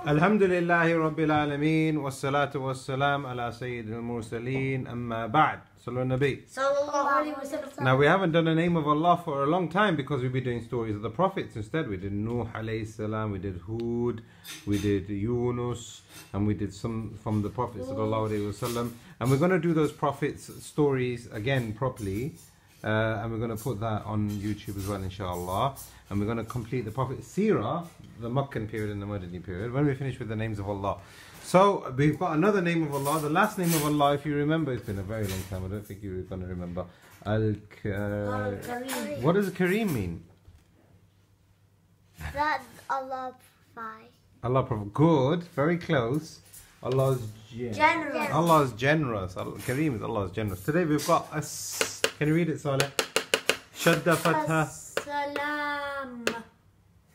Alhamdulillahi Rabbil Alameen, wassalatu wassalam ala Sayyid al-Mursaleen, amma ba'd. Sallallahu Nabi. Now we haven't done the name of Allah for a long time because we've been doing stories of the Prophets instead. We did Nuh alayhi salam, we did Hud, we did Yunus, and we did some from the Prophet sallallahu alayhi wasallam. And we're going to do those Prophets stories again properly. And we're going to put that on YouTube as well, inshallah. And we're going to complete the Prophet Seerah, the Meccan period and the Madani period, when we finish with the names of Allah. So we've got another name of Allah. The last name of Allah, if you remember, it's been a very long time. I don't think you're going to remember. What does Kareem mean? That Allah provides. Allah provides. Good, very close. Allah's generous. Allah's generous. Kareem is Allah's generous. Today we've got a. Can you read it, Saleh? Shadda Fatha. As-Salam.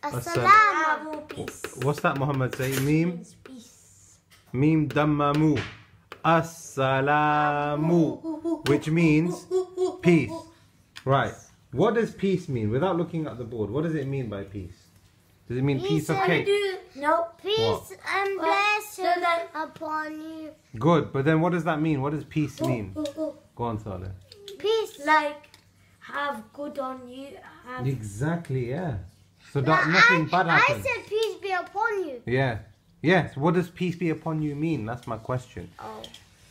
As-Salam. What's that, Muhammad say? Meme? Peace. Meme Dammamu. As-Salamu. Which means peace. Right. What does peace mean? Without looking at the board, what does it mean by peace? Does it mean piece of cake? No. Peace and blessing upon you. Good. But then what does that mean? What does peace mean? Go on, Saleh. Peace, like have good on you. Exactly, yeah. So that nothing bad happens. I said peace be upon you. Yeah. Yes. What does peace be upon you mean? That's my question. Oh.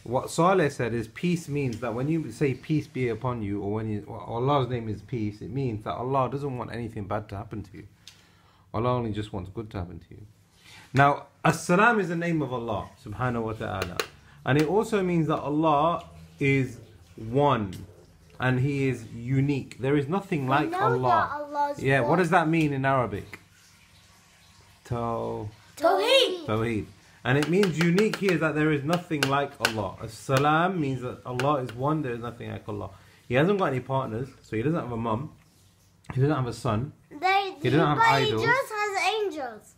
What Saleh said is peace means that when you say peace be upon you, or when Allah's name is peace, it means that Allah doesn't want anything bad to happen to you. Allah only just wants good to happen to you. Now, As-Salam is the name of Allah, subhanahu wa ta'ala. And it also means that Allah is one. And He is unique. There is nothing like Allah. Yeah, what does that mean in Arabic? Tawheed. Tawheed. And it means unique here that there is nothing like Allah. As-Salam means that Allah is one, there is nothing like Allah. He hasn't got any partners, so He doesn't have a mum. He doesn't have a son. He doesn't have idols. He just has angels.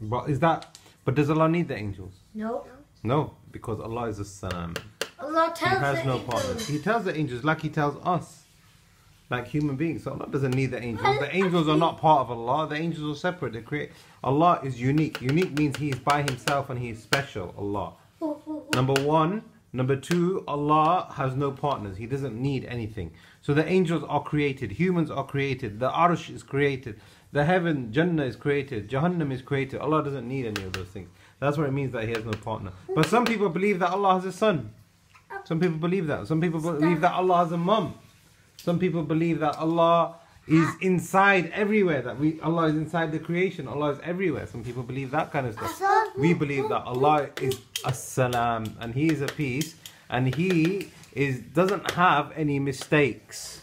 But does Allah need the angels? No. No, because Allah is As-Salam. Allah tells He has no partners. He tells the angels like He tells us. Like human beings. So Allah doesn't need the angels. The angels are not part of Allah. The angels are separate. They create. Allah is unique. Unique means He is by Himself and He is special. Allah. Number one. Number two, Allah has no partners. He doesn't need anything. So the angels are created. Humans are created. The Arsh is created. The heaven, Jannah is created. Jahannam is created. Allah doesn't need any of those things. That's what it means that He has no partner. But some people believe that Allah has a son. Some people believe that. Some people believe that Allah has a mum. Some people believe that Allah is inside everywhere, that Allah is inside the creation, Allah is everywhere. Some people believe that kind of stuff. We believe that Allah is As-Salam, and He is a peace, and He doesn't have any mistakes.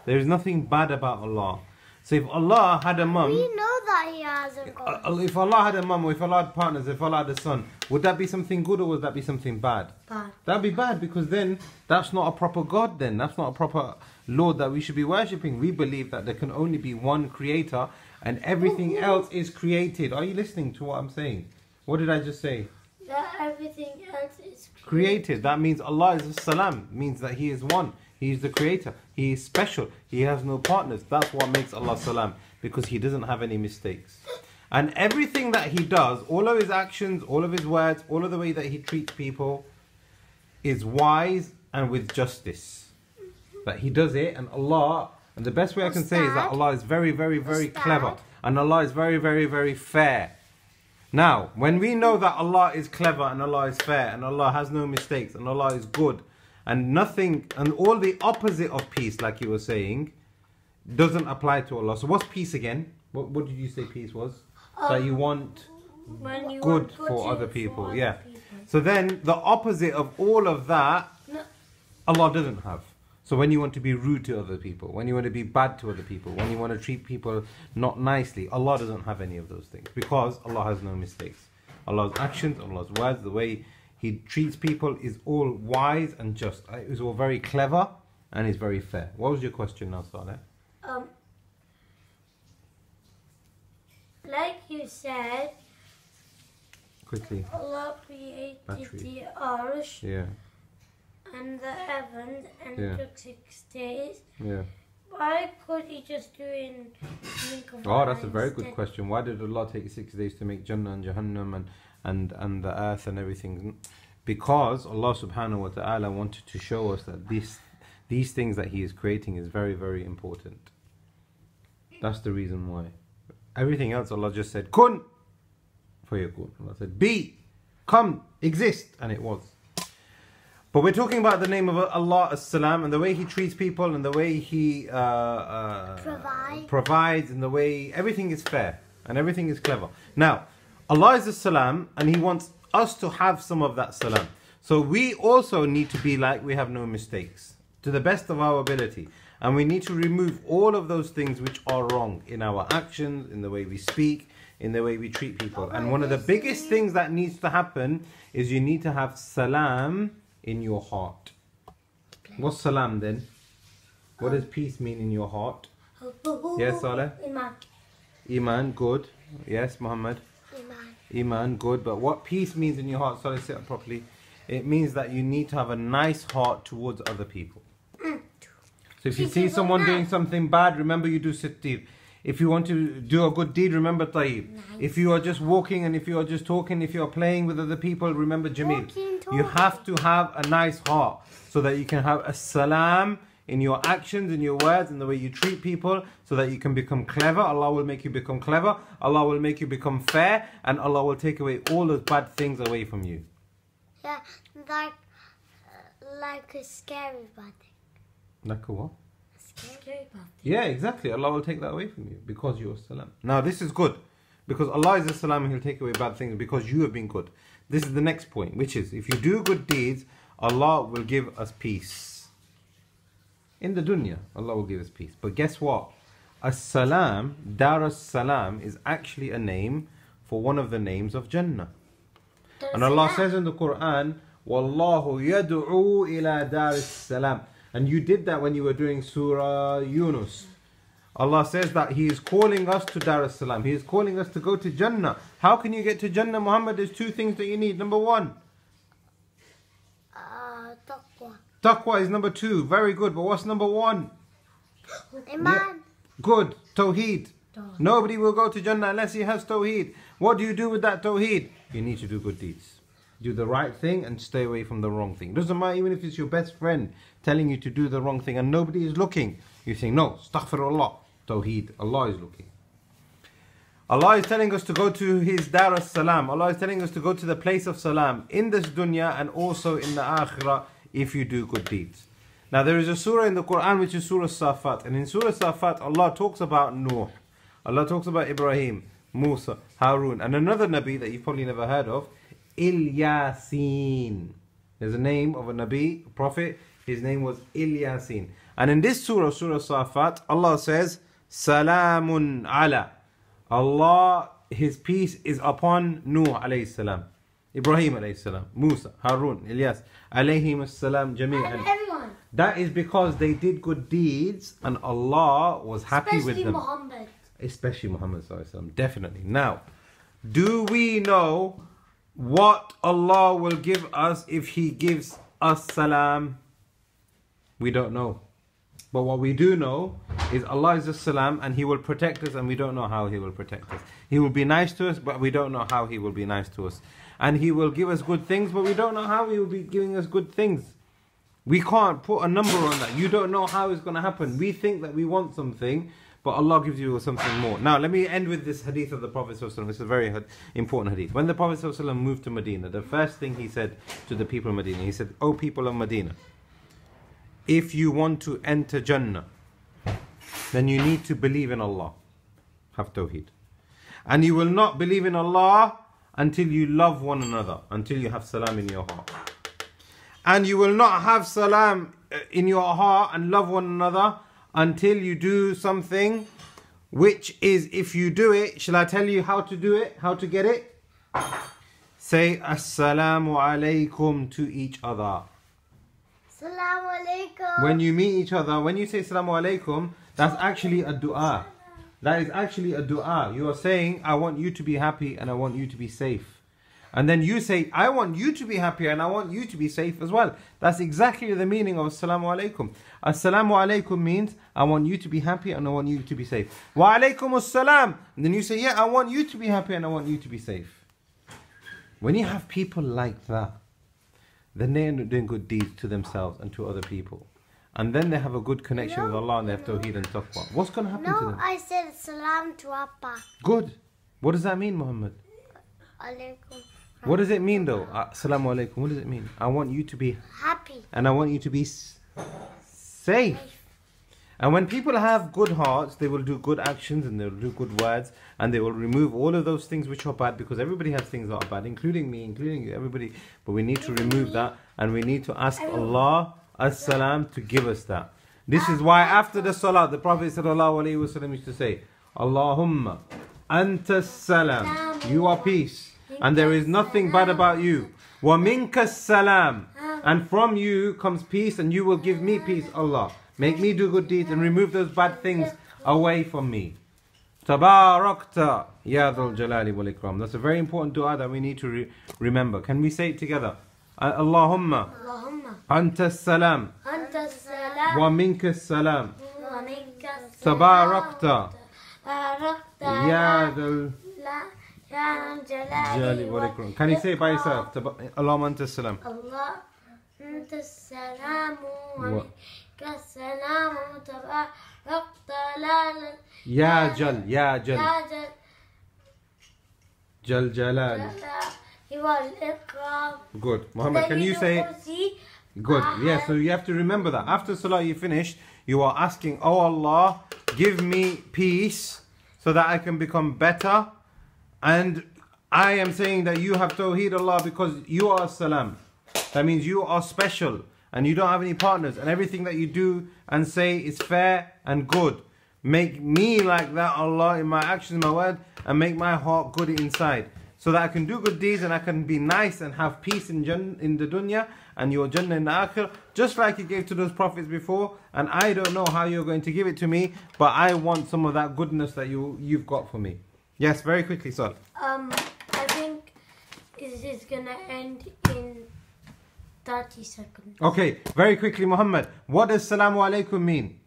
There is nothing bad about Allah. So if Allah had a mum, we know that He hasn't got. If Allah had a mum, or if Allah had partners, if Allah had a son, would that be something good or would that be something bad? Bad. That'd be bad, because then that's not a proper God. Then that's not a proper Lord that we should be worshipping. We believe that there can only be one creator and everything else is created. Are you listening to what I'm saying? What did I just say? That everything else is created. That means Allah is As-Salam. Means that He is one. He is the creator. He is special. He has no partners. That's what makes Allah Salam, because He doesn't have any mistakes. And everything that He does, all of His actions, all of His words, all of the way that He treats people is wise and with justice. That He does it, and Allah, and the best way I can say is that Allah is very, very, very clever. And Allah is very, very, very fair. Now, when we know that Allah is clever and Allah is fair and Allah has no mistakes and Allah is good and nothing, and all the opposite of peace, like you were saying, doesn't apply to Allah. So what's peace again? What did you say peace was? That you want good for other people. Yeah. So then the opposite of all of that, Allah doesn't have. So when you want to be rude to other people, when you want to be bad to other people, when you want to treat people not nicely, Allah doesn't have any of those things, because Allah has no mistakes. Allah's actions, Allah's words, the way He treats people is all wise and just. It's all very clever and is very fair. What was your question now, Saleh? Like you said, quickly. Allah created the Arsh. Yeah. And the heavens, and it took 6 days. Yeah. Why could he just do in Oh, that's a very good question. Why did Allah take 6 days to make Jannah and Jahannam and the earth and everything? Because Allah subhanahu wa ta'ala wanted to show us that these things that He is creating is very, very important. That's the reason why. Everything else Allah just said, Kun fayakun. Allah said, be, come, exist, and it was. But we're talking about the name of Allah as-Salam and the way He treats people and the way He provides and the way everything is fair and everything is clever. Now, Allah is as-Salam and He wants us to have some of that salam. So we also need to be like we have no mistakes to the best of our ability. And we need to remove all of those things which are wrong in our actions, in the way we speak, in the way we treat people. And one of the biggest things that needs to happen is you need to have salam in your heart. What's salam then? What does peace mean in your heart? Yes, Saleh? Iman. Iman, good. Yes, Muhammad? Iman, good. But what peace means in your heart, Saleh, sit up properly. It means that you need to have a nice heart towards other people. So if you see someone doing something bad, remember you do sittir. If you want to do a good deed, remember tayyib. Nice. If you are just walking and if you are just talking, if you are playing with other people, remember jameel. You have to have a nice heart so that you can have a salam in your actions, in your words, in the way you treat people, so that you can become clever. Allah will make you become clever. Allah will make you become fair, and Allah will take away all those bad things away from you. Yeah, like a scary bad thing. Like a what? Scary bad thing. Yeah, exactly. Allah will take that away from you because you are salam. Now this is good. Because Allah is a salam and He'll take away bad things because you have been good. This is the next point, which is if you do good deeds, Allah will give us peace. In the dunya, Allah will give us peace. But guess what? As-Salam, Dar as-Salam is actually a name for one of the names of Jannah. And Allah says in the Quran, Wallahu yad'u ila Dar as-Salam. And you did that when you were doing Surah Yunus. Allah says that He is calling us to Dar as-Salam. He is calling us to go to Jannah. How can you get to Jannah, Muhammad? There's two things that you need. Number one. Taqwa. Taqwa is number two. Very good. But what's number one? Iman. Yeah. Good. Tawheed. Nobody will go to Jannah unless he has Tawheed. What do you do with that Tawheed? You need to do good deeds. Do the right thing and stay away from the wrong thing. It doesn't matter even if it's your best friend telling you to do the wrong thing and nobody is looking. You think, no, astaghfirullah. Tawheed. Allah is looking. Allah is telling us to go to His Dar as-Salam. Allah is telling us to go to the place of Salam in this dunya and also in the Akhirah if you do good deeds. Now there is a surah in the Quran which is Surah Safat. And in Surah Safat Allah talks about Nuh. Allah talks about Ibrahim, Musa, Harun. And another Nabi that you've probably never heard of, Ilyasin. There's a name of a Nabi, a prophet. His name was Ilyasin. And in this surah, Surah Safat, Allah says, Salamun ala. Allah, His peace is upon Nuh alayhi salam, Ibrahim alayhi salam, Musa, Harun, Ilyas alayhim as-salam jami'an. Everyone. That is because they did good deeds and Allah was happy with them. Muhammad. Especially Muhammad sallallahu alaihi wasallam, definitely. Now, do we know what Allah will give us if He gives us salam? We don't know. But what we do know is Allah is a salam and He will protect us, and we don't know how He will protect us. He will be nice to us, but we don't know how He will be nice to us. And He will give us good things, but we don't know how He will be giving us good things. We can't put a number on that. You don't know how it's going to happen. We think that we want something, but Allah gives you something more. Now, let me end with this hadith of the Prophet ﷺ. This is a very important hadith. When the Prophet ﷺ moved to Medina, the first thing he said to the people of Medina, he said, O people of Medina, if you want to enter Jannah, then you need to believe in Allah. Have Tawheed. And you will not believe in Allah until you love one another, until you have salam in your heart. And you will not have salam in your heart and love one another until you do something, which is, if you do it, shall I tell you how to do it, how to get it? Say Assalamu alaikum to each other. Assalamu alaikum. When you meet each other, when you say Assalamu alaikum, that's actually a dua. That is actually a dua. You are saying, I want you to be happy and I want you to be safe. And then you say, I want you to be happy and I want you to be safe as well. That's exactly the meaning of Assalamu alaikum. Assalamu alaikum means I want you to be happy and I want you to be safe. Wa alaikum assalam. And then you say, yeah, I want you to be happy and I want you to be safe. When you have people like that, then they end up doing good deeds to themselves and to other people. And then they have a good connection with Allah and they have tawheed and taqwa. What's going to happen to them? No, I said salam to Appa. Good. What does that mean, Muhammad? Alaikum. What does it mean though? Assalamu alaikum. What does it mean? I want you to be Happy. and I want you to be safe. And when people have good hearts, they will do good actions and they will do good words and they will remove all of those things which are bad, because everybody has things that are bad, including me, including you, everybody. But we need to remove that and we need to ask Allah as-salam to give us that. This is why after the salah, the Prophet sallallahu alaihi wasallam used to say, Allahumma anta salam, you are peace and there is nothing bad about you. Wa minka salam, and from you comes peace and you will give me peace, Allah. Make me do good deeds and remove those bad things away from me. Tabarakta ya dhul jalali wal ikram. That's a very important dua that we need to remember. Can we say it together? Allahumma anta salam wa minka salam tabarakta ya dhul jalali wal ikram. Can you say it by yourself? Allahumma anta salam. Allah anta salam wa كالسلام تباركت يا جل جلال. Good. Muhammad, can you say it? Good. Yeah, so you have to remember that. After salah you finish, you are asking, oh Allah, give me peace so that I can become better. And I am saying that you have tawheed, Allah, because you are salam. That means you are special. And you don't have any partners, and everything that you do and say is fair and good. Make me like that, Allah, in my actions, my word, and make my heart good inside, so that I can do good deeds and I can be nice and have peace in the dunya and your Jannah in the akhirah, just like you gave to those prophets before. And I don't know how you're going to give it to me, but I want some of that goodness that you've got for me. Yes, very quickly, sir. I think this is gonna end in 30 seconds. Okay, very quickly, Muhammad. What does Salamu Alaikum mean?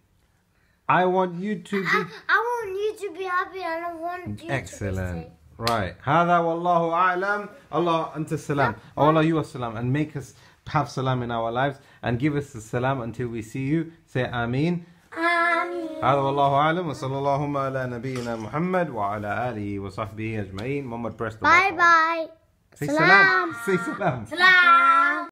I want you to be... I want you to be happy and I want you to be Excellent. safe. Right. هذا والله أعلم. Allah anta salam. Oh, Allah, you are salam. And make us have salam in our lives and give us the salam until we see you. Say Ameen. Ameen. هذا والله أعلم وصلى اللهم على نبينا محمد وعلى آله وصحبه أجمعين. Muhammad, press the button. Bye bye. Say salam. Say salam. Salam.